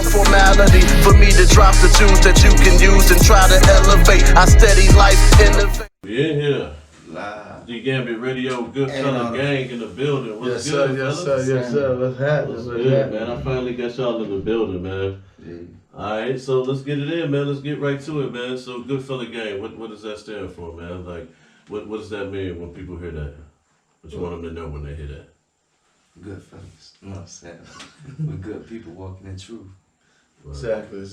formality for me to drop the tunes that you can use and try to elevate. I steady life innovate. We in here. Live. D Gambit Radio, good fella gang in the building. What's Yes, good, sir, yes, fellas? sir, yes, sir. What's happening? What's good, man? I finally got y'all in the building, man. Yeah. Alright, so let's get it in, man. Let's get right to it, man. So, good fella gang, what does that stand for, man? Like, what does that mean when people hear that? What you want them to know when they hear that? Good fellas. You know what I'm saying? We're good people walking in truth. Exactly.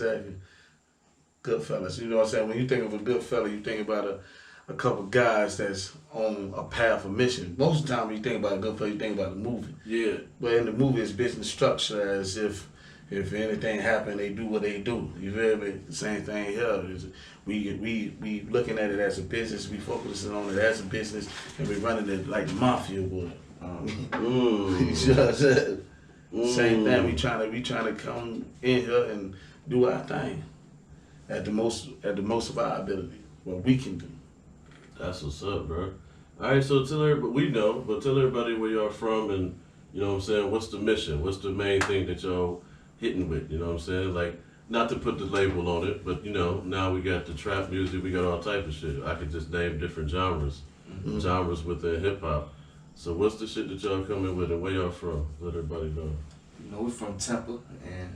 Good fellas. You know what I'm saying? When you think of a good fella, you think about a couple guys that's on a path of mission. Most of the time when you think about a good fella, you think about the movie. Yeah. But in the movie, it's business structure as if anything happened, they do what they do. You feel me? The same thing here. We looking at it as a business. We focusing on it as a business, and we running it like the mafia would. You see what I'm saying? Same thing. We trying to come in here and do our thing at the most of our ability, what we can do. That's what's up, bro. Alright, so tell everybody where y'all from and, you know what I'm saying, what's the mission? What's the main thing that y'all hitting with, you know what I'm saying? Like, not to put the label on it, but, you know, now we got the trap music, we got all type of shit. I could just name different genres within hip-hop. So what's the shit that y'all coming with and where y'all from? Let everybody know. You know, we're from Tampa, and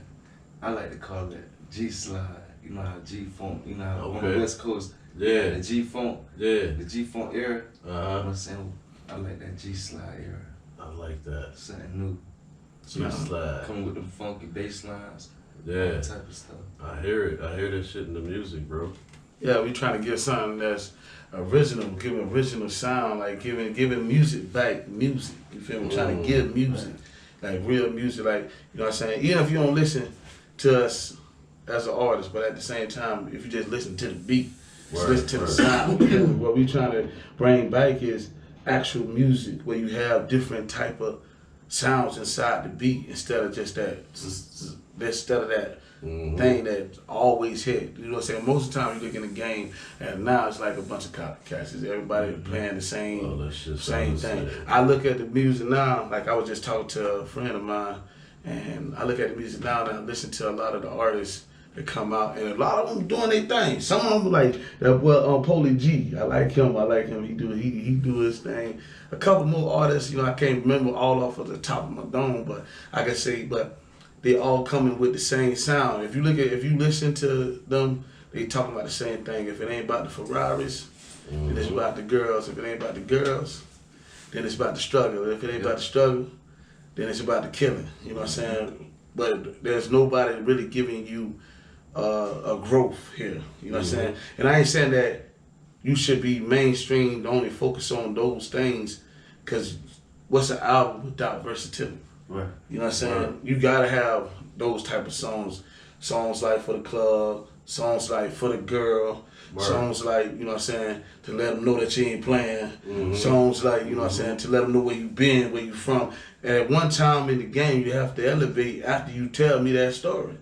I like to call it G-Slide. You know how G-Funk, you know how on the West Coast, yeah, the G-Funk, the G-Funk era. You know what I'm saying? I like that G-Slide era. I like that. Something new. G-Slide. Coming with them funky bass lines. Yeah. All that type of stuff. I hear it. I hear that shit in the music, bro. Yeah, we trying to give something that's original, giving original sound, like giving music back music. You feel me? Trying to give music, like real music, like, you know what I'm saying? Even if you don't listen to us as an artist, but at the same time, if you just listen to the beat, just listen to the sound. What we trying to bring back is actual music where you have different type of sounds inside the beat instead of just that, thing that always hit. You know what I'm saying? Most of the time you look in the game, and now it's like a bunch of copycats. It's everybody playing the same thing. I look at the music now, like I was just talking to a friend of mine, and I look at the music now and I listen to a lot of the artists that come out, and a lot of them doing their thing. Some of them like Poli G. I like him. He do his thing. A couple more artists, you know, I can't remember all off of the top of my dome, but I can say, but they all coming with the same sound. If you listen to them, they talking about the same thing. If it ain't about the Ferraris, then it's about the girls. If it ain't about the girls, then it's about the struggle. If it ain't about the struggle, then it's about the killing. You know what I'm saying? But there's nobody really giving you a growth here. You know what I'm saying? And I ain't saying that you should be mainstream to only focus on those things, because what's an album without versatility? Right. You know what I'm saying? Right. You gotta have those type of songs. Songs like for the club, songs like for the girl, songs like, you know what I'm saying, to let them know that you ain't playing. Songs like, you know what I'm saying, to let them know where you been, where you from. And at one time in the game, you have to elevate after you tell me that story.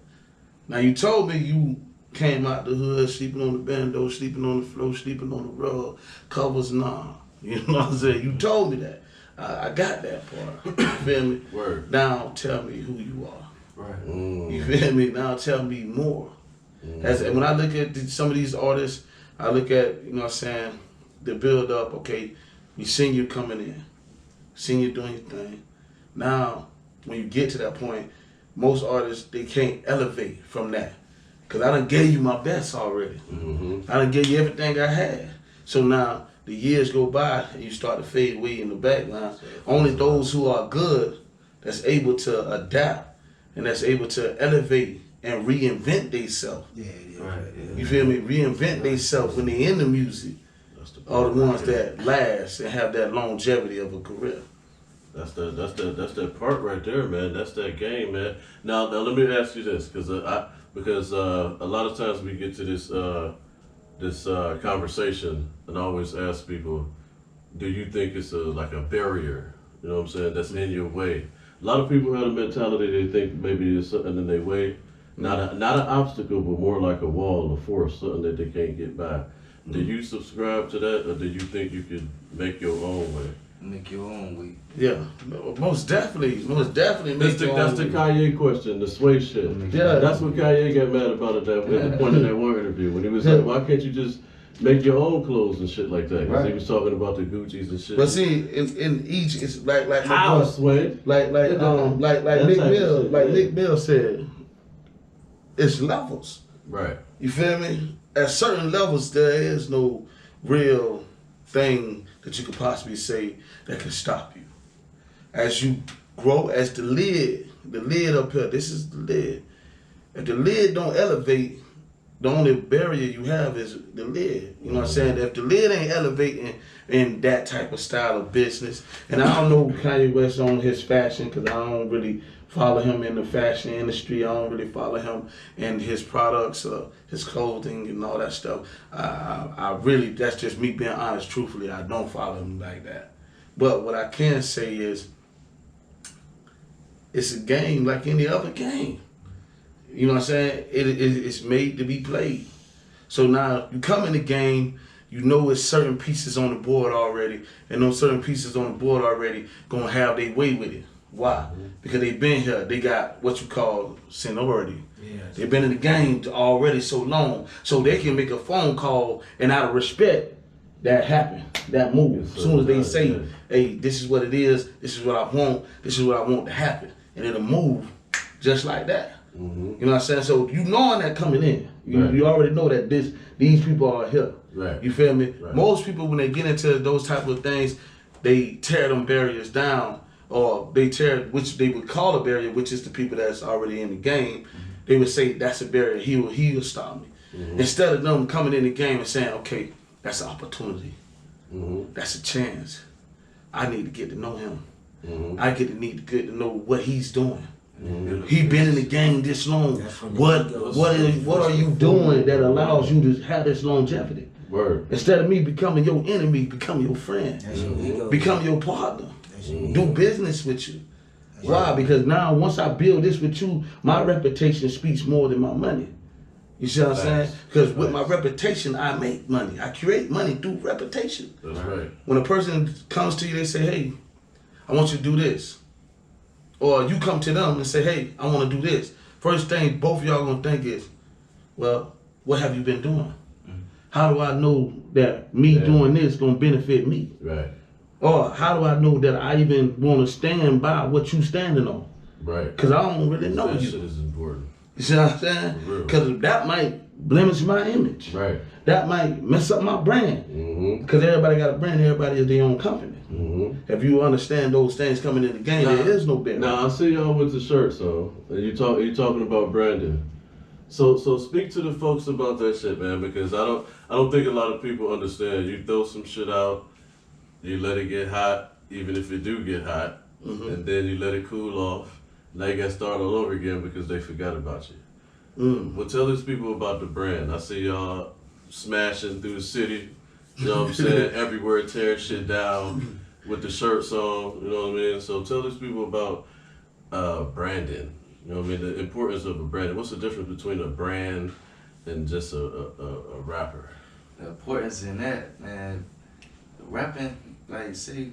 Now, you told me you came out the hood, sleeping on the bando, sleeping on the floor, sleeping on the rug, covers, nah. You know what I'm saying? You told me that. I got that part. You feel me? Word. Now tell me who you are. Right. You feel me? Now tell me more. When I look at some of these artists, I look at, you know what I'm saying, the build up, okay, we seen you coming in, seen you doing your thing. Now, when you get to that point, most artists, they can't elevate from that. Because I done gave you my best already. I done gave you everything I had. So now, the years go by and you start to fade away in the background. Only those who are good, that's able to adapt and that's able to elevate and reinvent themselves. You feel me? Reinvent themselves when they in the music are the ones that last and have that longevity of a career. That's that part right there, man. That's that game, man. Now let me ask you this, because a lot of times we get to this conversation and I always ask people, do you think it's like a barrier, you know what I'm saying, that's in your way? A lot of people have a mentality, they think maybe it's something in their way, not an obstacle, but more like a wall, a force, something that they can't get by. Do you subscribe to that, or do you think you could make your own way? Make your own way. Yeah, most definitely make That's your the own way. Kanye question, the sway shit. Yeah. That's what Kanye got mad about at the point of that one interview when he was like, why can't you just make your own clothes and shit like that? Because he was talking about the Gucci's and shit. But see, in each, it's like how sway? like Nick Mill, Nick Mill said, it's levels. Right. You feel me? At certain levels, there is no real thing that you could possibly say that can stop you. As you grow, as the lid up here, this is the lid. If the lid don't elevate, the only barrier you have is the lid. You know what I'm saying? If the lid ain't elevating in that type of style of business, and I don't know Kanye West on his fashion because I don't really follow him in the fashion industry. I don't really follow him in his products, his clothing and all that stuff. I really, that's just me being honest, truthfully, I don't follow him like that. But what I can say is, it's a game like any other game. You know what I'm saying? It's made to be played. So now you come in the game, you know it's certain pieces on the board already, and those certain pieces on the board already gonna have their way with it. Why? Because they've been here. They got what you call seniority. Yes. They've been in the game already so long, so they can make a phone call and out of respect, that happen, that move. As soon as they say, hey, this is what it is, this is what I want, this is what I want to happen, and it'll move just like that. You know what I'm saying? So you knowing that coming in, you already know that these people are here. Right. You feel me? Right. Most people, when they get into those type of things, they tear them barriers down, or they tear, which they would call a barrier, which is the people that's already in the game. They would say that's a barrier. He will stop me. Instead of them coming in the game and saying, okay, that's an opportunity. That's a chance. I need to get to know him. I need to get to know what he's doing. He been in the game this long. What are you doing that allows you to have this longevity? Word. Instead of me becoming your enemy, become your friend. Become your partner. Do business with you. Why? Because now once I build this with you, my reputation speaks more than my money. You see what I'm saying? Because with my reputation, I make money. I create money through reputation. That's right. When a person comes to you, they say, hey, I want you to do this. Or you come to them and say, hey, I want to do this. First thing both of y'all going to think is, well, what have you been doing? How do I know that me doing this going to benefit me? Right. Or how do I know that I even want to stand by what you standing on? Right. Because I don't really know you. That shit is important. You see what I'm saying? Because that might blemish my image. Right. That might mess up my brand. Because everybody got a brand, everybody is their own company. If you understand those things coming in the game, there is no barrier. Now I see y'all with the shirts on, and you talking about branding. So speak to the folks about that shit, man, because I don't think a lot of people understand. You throw some shit out, you let it get hot, even if it do get hot, and then you let it cool off. Now you got to start all over again because they forgot about you. Well, tell these people about the brand. I see y'all smashing through the city, you know what I'm saying, everywhere, tearing shit down with the shirts on, you know what I mean? So tell these people about branding, you know what I mean, the importance of a brand. What's the difference between a brand and just a rapper? The importance in that, man, rapping, like say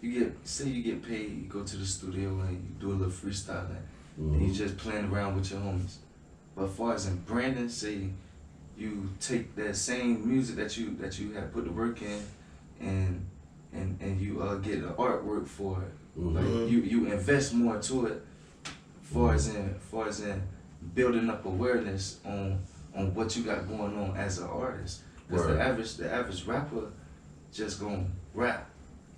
you get paid, you go to the studio and you do a little freestyling, and you just playing around with your homies. But as far as in branding, say you take that same music that you have put the work in, and you get the artwork for it. Like you invest more into it, far as in building up awareness on what you got going on as an artist. Because the average rapper just gonna rap.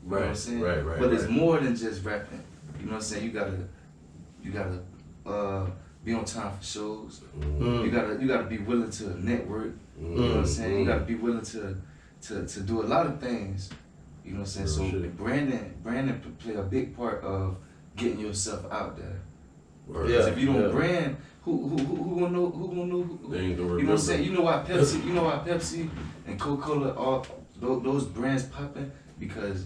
You know what I'm saying? Right. But it's more than just rapping. You know what I'm saying? You gotta be on time for shows. You gotta be willing to network. You know what I'm saying? You gotta be willing to do a lot of things. You know what I'm saying? So branding play a big part of getting yourself out there. Because if you don't brand, who gonna know? Who gonna know? You know what I'm saying? You know why Pepsi and Coca-Cola, all those brands popping? Because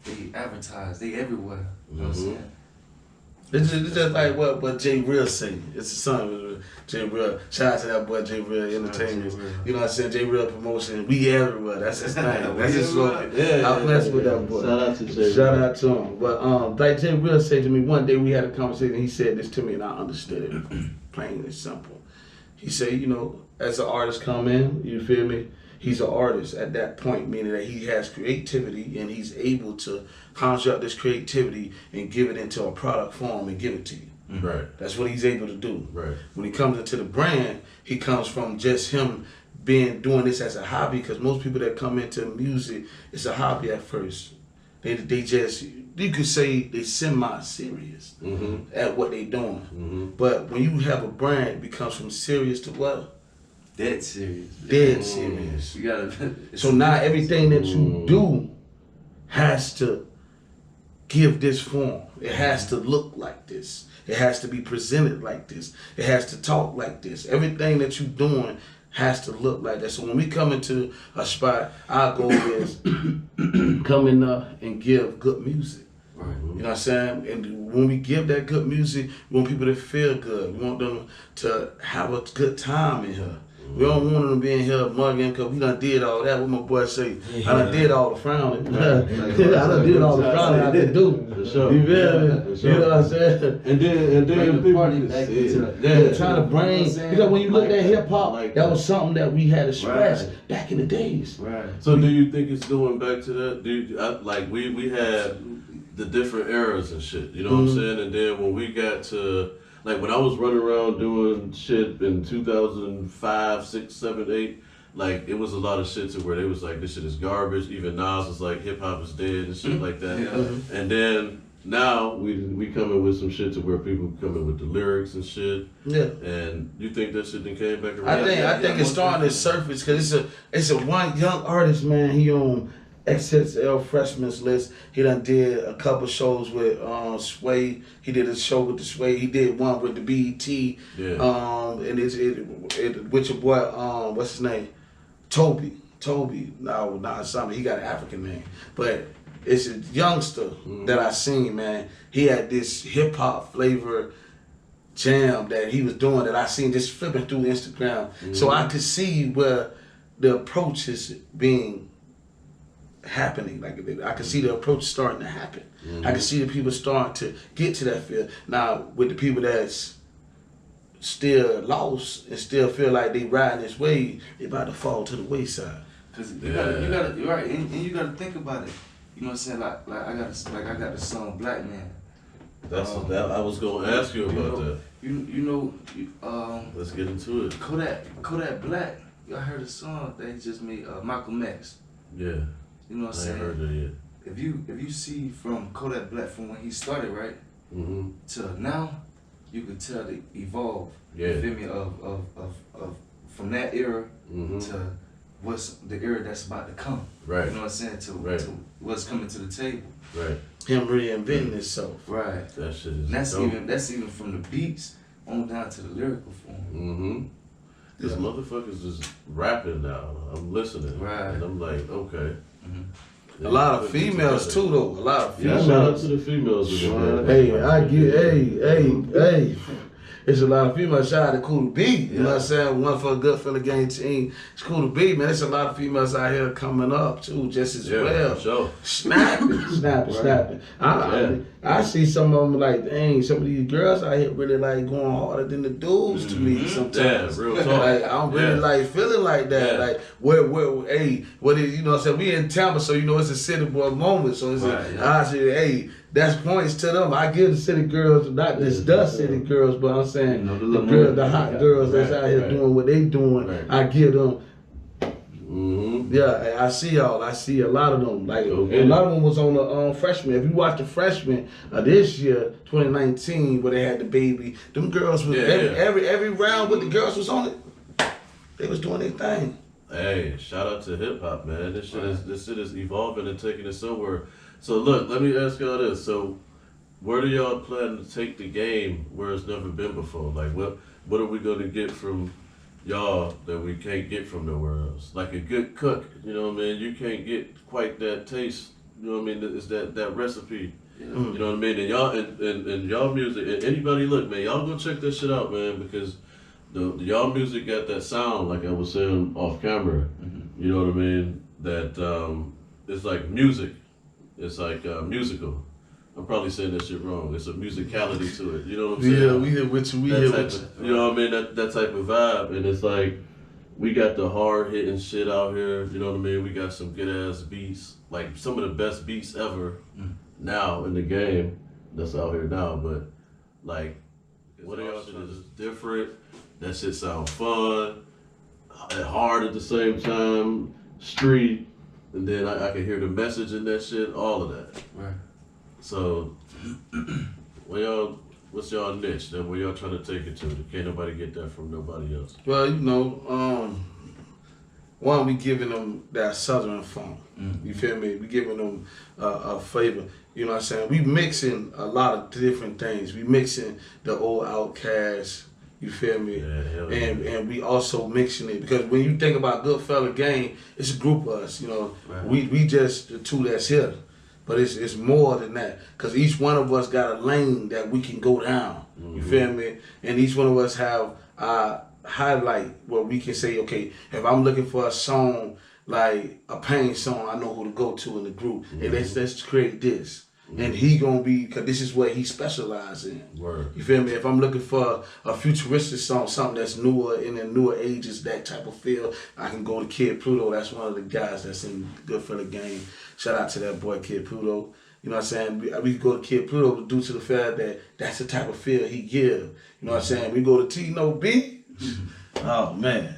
they advertise. They everywhere. You know what I'm saying? It's just like what Jay Real say. It's a son. Jay Real. Shout out to that boy Jay Real Entertainment. You know what I'm saying? Jay Real Promotion. We everywhere. That's his thing. That's his slogan. I mess with that boy. Shout out to Jay. Shout out to him. But like Jay Real said to me one day, we had a conversation. He said this to me, and I understood it. Plain and simple. He said, you know, as an artist come in, you feel me? He's an artist at that point, meaning that he has creativity and he's able to construct this creativity and give it into a product form and give it to you. Right. That's what he's able to do. Right. When he comes into the brand, he comes from just him doing this as a hobby, because most people that come into music, it's a hobby at first. They just, you could say they semi-serious at what they doing. But when you have a brand, it becomes from serious to what? Dead serious. Dead serious. You gotta. So now everything that you do has to give this form. It has to look like this. It has to be presented like this. It has to talk like this. Everything that you're doing has to look like that. So when we come into a spot, our goal is come in and give good music. Right. You know what I'm saying? And when we give that good music, we want people to feel good. We want them to have a good time in here. We don't want them to be in here mugging, because we done did all that. What my boy say, I done did all the frowning. I done did all the frowning I could do. For sure. You feel me? Sure. You know what I'm saying? And then the party back into Trying to bring, because when you look at hip hop, Like that was something that we had to stress Right. back in the days. Right. So do you think it's going back to that? Like we had the different eras and shit, you know what I'm saying? And then when we got to, like when I was running around doing shit in 2005, 6, 7, 8, like it was a lot of shit to where they was like, this shit is garbage. Even Nas was like, hip hop is dead and shit like that. And then now we coming with some shit to where people coming with the lyrics and shit. Yeah. And you think that shit then came back around? I think it's starting to surface, because it's a one young artist, man. He on XXL Freshman's List. He done did a couple shows with Sway. He did a show with the Sway. He did one with the BET. Yeah. And it with your boy, what's his name? Toby. No, not something. He got an African name. But it's a youngster that I seen, man. He had this hip hop flavor jam that he was doing that I seen just flipping through Instagram. So I could see where the approach is being happening. Like I can see the approach starting to happen. I can see the people starting to get to that field. Now with the people that's still lost and still feel like they riding this wave, they about to fall to the wayside. Cause you gotta, you're right, and you gotta think about it. You know what I'm saying? Like I got the song Black Man. That's that I was gonna ask you about that. You know, Let's get into it. Kodak Black. Y'all heard the song they just made, Malcolm X. Yeah. You know what I'm I saying? ain't heard that yet. If you see from Kodak Black from when he started, right, to now, you could tell the evolve. Yeah. You feel me? Of from that era to what's the era that's about to come. Right. You know what I'm saying? To what's coming to the table. Right. Him reinventing himself. Right. That shit is That's even from the beats on down to the lyrical form. These motherfuckers just rapping now. I'm listening. Right. And I'm like, okay. A lot of females too, though. A lot of Yeah, females. shout out to the females. Hey. It's a lot of females. Shout out to Cool to Be. You know what I'm saying? One for a good feeling game team. It's Cool to Be, man. There's a lot of females out here coming up too, just as well. For sure. Snapping. I see some of them like, dang, some of these girls out here really like going harder than the dudes to me sometimes. Yeah, real talk. Like I'm really like feeling like that. Yeah. Like where what is, you know what I'm saying? We in Tampa, so you know it's a city boy moment. So it's I say, hey, that's points to them. I give the city girls, not just the city girls, but I'm saying the hot girls that's out here doing what they doing. Right. I give them. Yeah, I see y'all. I see a lot of them. Like a lot of them was on the freshman. If you watch the freshman this year, 2019, where they had the baby, them girls was every round with the girls was on it. They was doing their thing. Hey, shout out to hip hop, man. This shit is evolving and taking it somewhere. So look, let me ask y'all this. So where do y'all plan to take the game where it's never been before? Like what are we gonna get from y'all that we can't get from nowhere else? Like a good cook, you know what I mean? You can't get quite that taste, you know what I mean? It's that recipe Yeah. You know what I mean? And y'all and y'all music, and anybody look, man, y'all go check that shit out, man, because the y'all music got that sound, like I was saying off camera. You know what I mean? That it's like music. It's like musical. I'm probably saying that shit wrong. It's a musicality to it. You know what I'm saying? Yeah, we here with you. We here with you. You know what I mean? That type of vibe, and it's like we got the hard hitting shit out here. You know what I mean? We got some good ass beats, like some of the best beats ever now in the game that's out here now. But like, what y'all shit is different. That shit sound fun, hard at the same time, street, and then I can hear the message in that shit. All of that. Right. So, what's y'all niche? Then where y'all trying to take it to? Can't nobody get that from nobody else. Well, you know, one, we giving them that southern funk. You feel me? We giving them a flavor. You know what I'm saying? We mixing a lot of different things. We mixing the old Outkast. You feel me? Yeah, and we also mixing it because when you think about Goodfella Gang, it's a group of us. You know, right. we just the two that's here. But it's more than that, because each one of us got a lane that we can go down. You feel me? And each one of us have a highlight where we can say, okay, if I'm looking for a song, like a pain song, I know who to go to in the group. Hey, let's create this. And he gonna be, cause this is what he specializes in. Word. You feel me? If I'm looking for a futuristic song, something that's newer in the newer ages, that type of feel, I can go to Kid Pluto. That's one of the guys that's in Goodfella Gang. Shout out to that boy Kid Pluto. You know what I'm saying? We go to Kid Pluto due to the fact that that's the type of feel he give. You know what I'm saying? We go to Tino B. Oh man.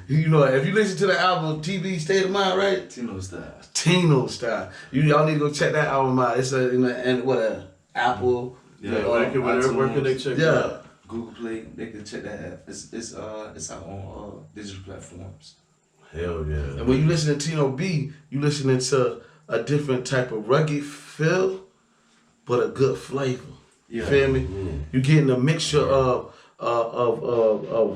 You know, if you listen to the album TV State of Mind, right? Tino style. Tino style. Y'all need to go check that album out. It's Apple. Yeah, where can they check it out? Google Play, they can check that out. It's out on digital platforms. Hell yeah. And when you listen to Tino B, you listening to a different type of rugged feel, but a good flavor. You feel me? You getting a mixture of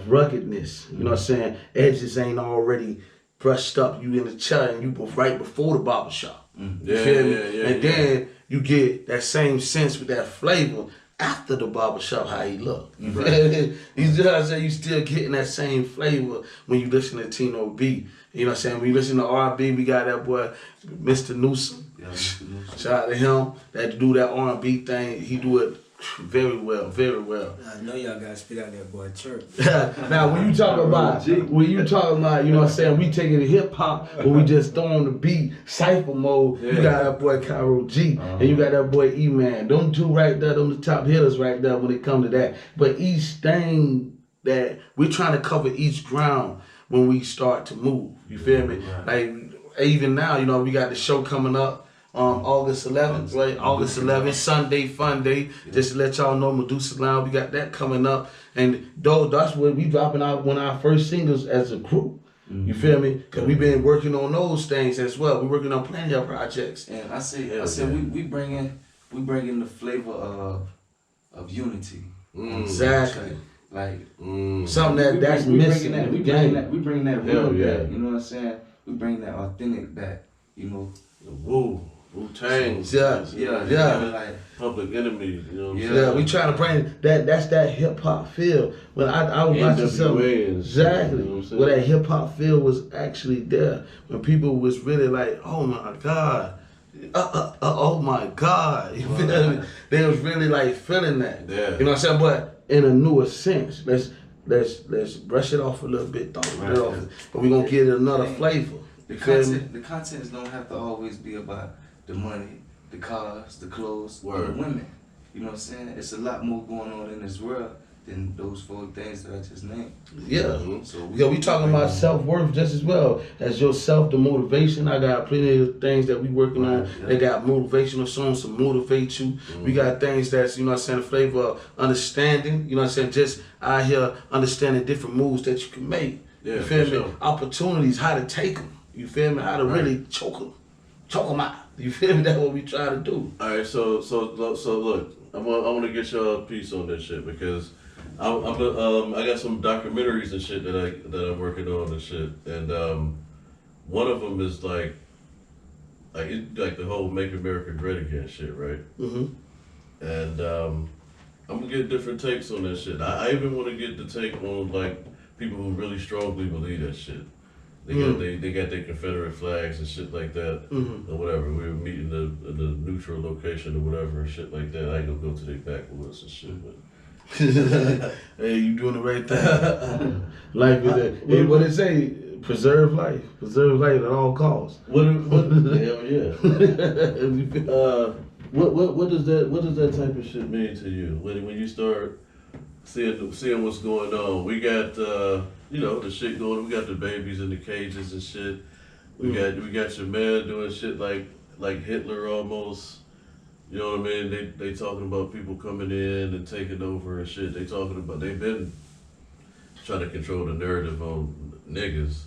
ruggedness. You know what I'm saying? Edges ain't already brushed up. You in the chair and you right before the barbershop. You feel me? And then you get that same sense with that flavor after the barbershop, how he look. You feel me? You know what I'm saying? You still getting that same flavor when you listen to Tino B. You know what I'm saying? When you listen to R&B, we got that boy, Mr. Newsom. Yeah, Mr. Newsom. Shout out to him. That do that R&B thing. He do it very well, very well. I know y'all gotta spit out that boy chirp. Now when you talk about, you know what I'm saying, we taking the hip hop, but we just throwing the beat, cypher mode. You got that boy Cairo G, and you got that boy E-Man. Them two right there, them the top hitters right there when it come to that. But each thing that we're trying to cover each ground when we start to move. You feel me? Like even now, you know, we got the show coming up. August 11th, right? August 11th, Sunday Fun Day. Just to let y'all know, Medusa Lounge, we got that coming up. And that's what we dropping out one of our first singles as a group. You feel me? Because we've been working on those things as well. We're working on plenty of projects. And I say we bringing the flavor of unity. Exactly. Like something that's missing. We bring that real back. You know what I'm saying? We bring that authentic back. You know. Wu-Tang. Yeah. Like Public Enemy, you know what I'm saying? Yeah, we trying to bring that's that hip hop feel. When I was watching something exactly you know what where that hip hop feel was actually there. When people was really like, oh my God. Oh my God. You feel me? They was really like feeling that. Yeah. You know what I'm saying? But in a newer sense. Let's brush it off a little bit, but we're gonna get it another flavor. The content don't have to always be about the money, the cars, the clothes, or the women. You know what I'm saying? It's a lot more going on in this world than those 4 things that I just named. Yeah. So we talking about self-worth just as well as yourself, the motivation. I got plenty of things that we working on. They got motivational songs to motivate you. We got things that's, you know what I'm saying, a flavor of understanding. You know what I'm saying? Just out here understanding different moves that you can make. Yeah, you feel me? Sure. Opportunities, how to take them. You feel me? How to really choke them out. You feel me? That's what we try to do. All right, so look, I want to get your piece on this shit because I got some documentaries and shit that I'm working on and shit, and one of them is like like the whole "Make America Great Again" shit, right? Mm-hmm. And I'm gonna get different takes on that shit. I even want to get the take on like people who really strongly believe that shit. They got their Confederate flags and shit like that, or whatever. We were meeting in the neutral location or whatever and shit like that. I ain't gonna go to their backwoods and shit, but. Hey, you doing the right thing. Life is that. Hey, what they say? Preserve life at all costs. What hell yeah. What does that type of shit mean to you when you start seeing what's going on? We got the shit going. We got the babies in the cages and shit. We got your man doing shit like Hitler almost. You know what I mean? They talking about people coming in and taking over and shit. They've been trying to control the narrative on niggas.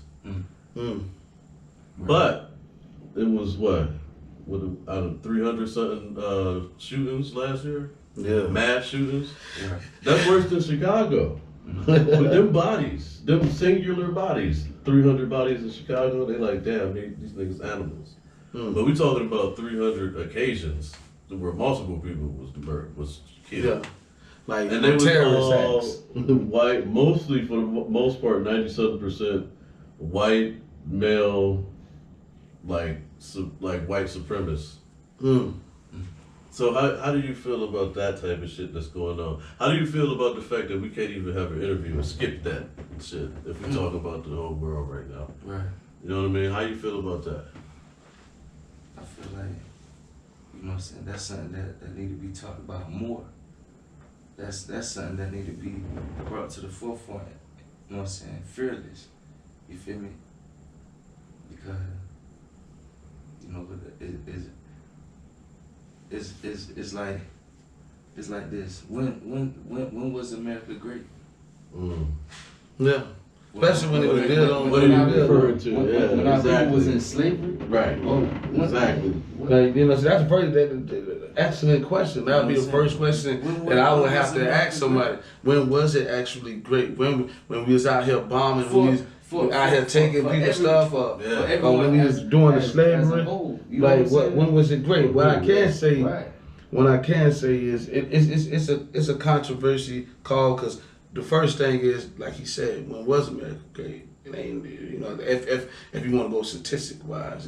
But it was what out of 300 something shootings last year? Yeah. Mass shootings? Yeah. That's worse than Chicago. With them bodies, them singular bodies, 300 bodies in Chicago, they like, damn, these niggas animals. But we talking about 300 occasions where multiple people was killed. Yeah. Like, And they was terrorist all acts. white, mostly for the most part, 97% white male, like white supremacists. So how do you feel about that type of shit that's going on? How do you feel about the fact that we can't even have an interview and skip that shit if we talk about the whole world right now? Right. You know what I mean? How you feel about that? I feel like, you know what I'm saying, that's something that need to be talked about more. That's something that need to be brought to the forefront. You know what I'm saying? Fearless. You feel me? Because, you know, it's like this. When was America great? Yeah. Especially when it was built on what are you referring to? When our people was in slavery? Right. Exactly. Like, you know, so that's the excellent question. That would be the first question that I would have to ask somebody. When was it actually great? When we was out here bombing, when we was out here taking people's stuff, or when we was doing the slavery? Like, when was it great? What I can say, is it's a controversy call, because the first thing is, like he said, when was America great? It ain't, you know, if you want to go statistic wise,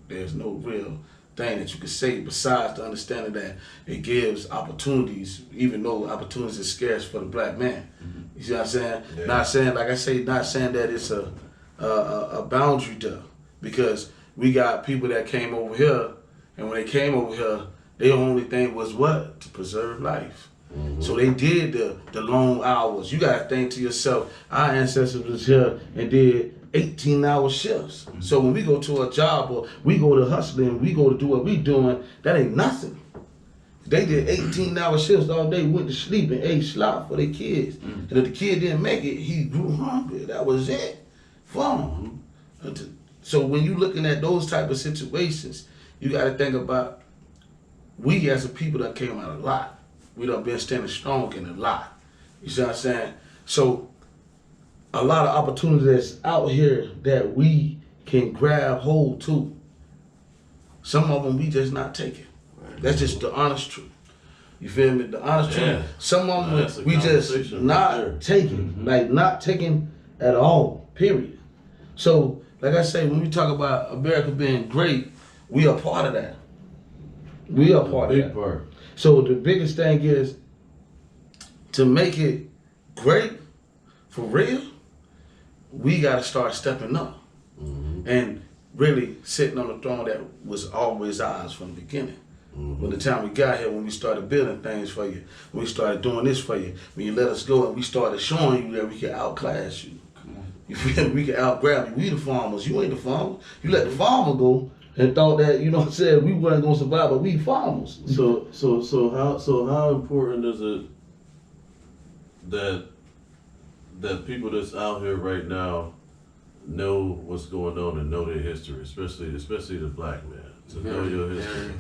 there's no real thing that you could say besides the understanding that it gives opportunities, even though opportunities are scarce for the black man. You see what I'm saying? Yeah. Not saying that it's a boundary there, because we got people that came over here, and when they came over here, their only thing was what? To preserve life. So they did the long hours. You gotta think to yourself, our ancestors was here and did 18-hour shifts. So when we go to a job, or we go to hustling, we go to do what we doing, that ain't nothing. They did 18-hour shifts all day, went to sleep and ate slop for their kids. And if the kid didn't make it, he grew hungry. That was it for him. So when you looking at those type of situations, you gotta think about, we as a people that came out a lot. We done been standing strong in a lot. You see what I'm saying? So a lot of opportunities that's out here that we can grab hold to. Some of them we just not taking. That's just the honest truth. You feel me? The honest truth. Some of them we just not taking. Like, not taking at all, period. So, like I say, when we talk about America being great, we are part of that. We are part of that. Big part. So the biggest thing is, to make it great, for real, we gotta start stepping up. And really sitting on the throne that was always ours from the beginning. When the time we got here, when we started building things for you, when we started doing this for you, when you let us go and we started showing you that we can outclass you. You feel me? We can outgrab you. We the farmers. You ain't the farmer. You let the farmer go and thought that, you know what I'm saying, we weren't gonna survive, but we farmers. So how important is it that people that's out here right now know what's going on and know their history, especially the black man, to know your history?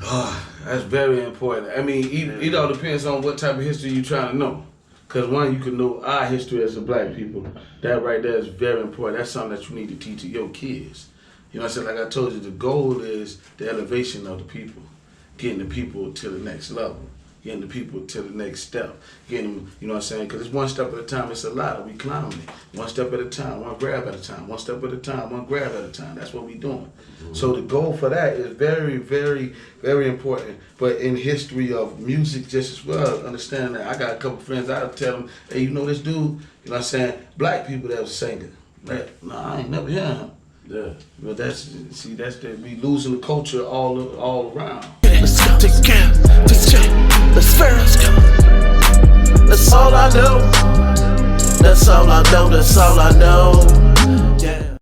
That's very important. I mean, it all depends on what type of history you're trying to know. Because one, you can know our history as a black people. That right there is very important. That's something that you need to teach your kids. You know what I'm saying? Like I told you, the goal is the elevation of the people, getting the people to the next level, getting the people to the next step, getting them, you know what I'm saying? Because it's one step at a time, it's a ladder, we climbing it. One step at a time, one grab at a time, one step at a time, one grab at a time. That's what we doing. So the goal for that is very, very, very important. But in history of music just as well, understand that. I got a couple friends, I'll tell them, hey, you know this dude, you know what I'm saying? Black people that was a singer. Like, no, I ain't never heard him. Yeah. But that's we losing the culture all around. Let's go. Take care. Let's first go. That's all I know. That's all I know. That's all I know. Yeah.